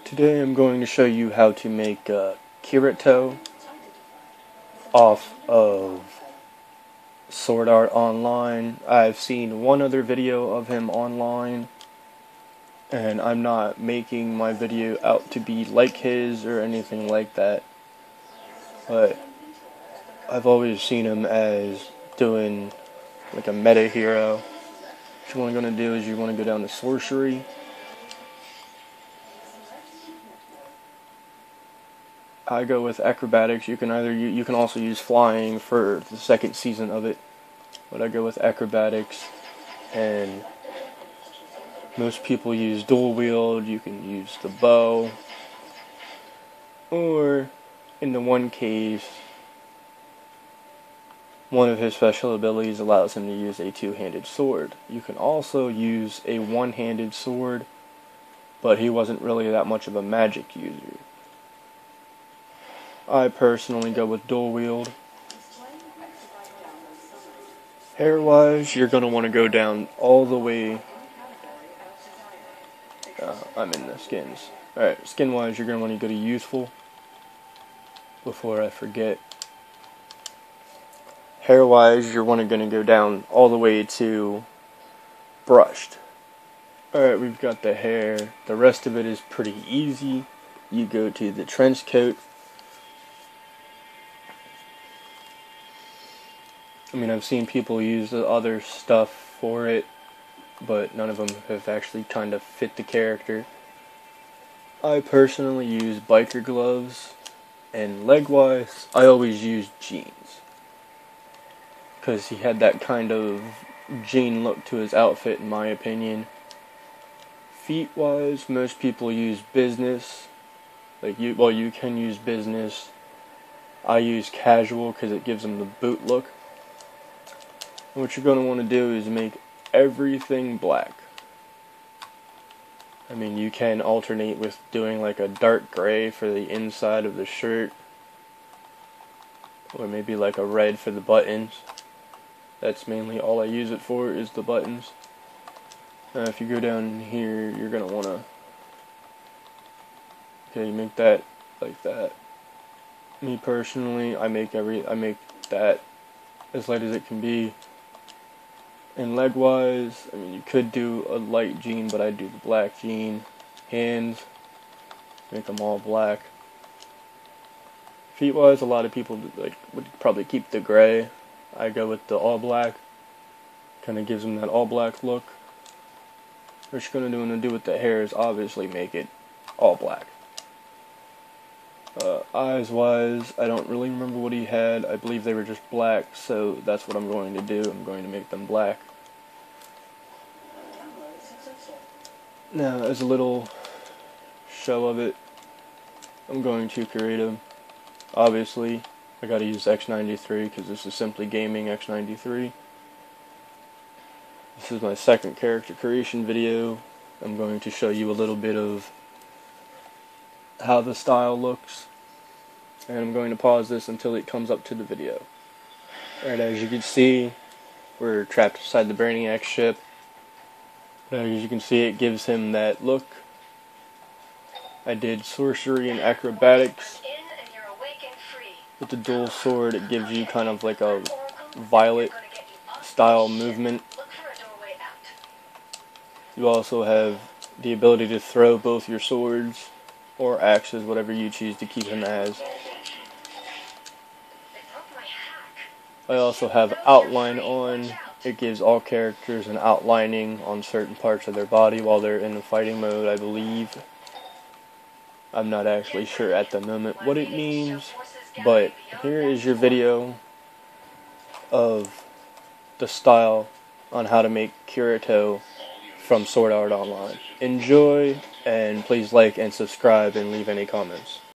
Today I'm going to show you how to make Kirito off of Sword Art Online. I've seen one other video of him online, and I'm not making my video out to be like his or anything like that, but I've always seen him as doing like a meta hero. What you want to do is you want to go down to sorcery. I go with acrobatics. You can also use flying for the second season of it, but I go with acrobatics. And most people use dual wield. You can use the bow, or in the one case, one of his special abilities allows him to use a two-handed sword. You can also use a one-handed sword, but he wasn't really that much of a magic user. I personally go with dual wield. Hair-wise, you're going to want to go down all the way. I'm in the skins. Alright, skin-wise, you're going to want to go to youthful. Before I forget. Hair-wise, you're going to go down all the way to brushed. Alright, we've got the hair. The rest of it is pretty easy. You go to the trench coat. I mean, I've seen people use the other stuff for it, but none of them have actually kind of fit the character. I personally use biker gloves, and leg-wise, I always use jeans, because he had that kind of jean look to his outfit, in my opinion. Feet-wise, most people use business. You can use business. I use casual because it gives them the boot look. What you're going to want to do is make everything black. I mean, you can alternate with doing like a dark gray for the inside of the shirt, or maybe like a red for the buttons. That's mainly all I use it for, is the buttons. Now if you go down here, you're going to want to, okay, you make that like that. Me personally, I make that as light as it can be. And leg-wise, I mean, you could do a light jean, but I do the black jean. Hands, make them all black. Feet-wise, a lot of people would probably keep the gray. I go with the all black. Kind of gives them that all black look. What you're going to do with the hair is obviously make it all black. Eyes-wise, I don't really remember what he had. I believe they were just black, so that's what I'm going to do. I'm going to make them black. Now, as a little show of it, I'm going to Kirito. Obviously, I gotta use X93 because this is simply gaming X93. This is my second character creation video. I'm going to show you a little bit of how the style looks, and I'm going to pause this until it comes up to the video. Alright, as you can see, we're trapped inside the Brainiac ship. As you can see, it gives him that look. I did sorcery and acrobatics. With the dual sword, it gives you kind of like a violet style movement. You also have the ability to throw both your swords or axes, whatever you choose to keep him as. I also have outline on. It gives all characters an outlining on certain parts of their body while they're in the fighting mode, I believe. I'm not actually sure at the moment what it means, but here is your video of the style on how to make Kirito from Sword Art Online. Enjoy, and please like and subscribe and leave any comments.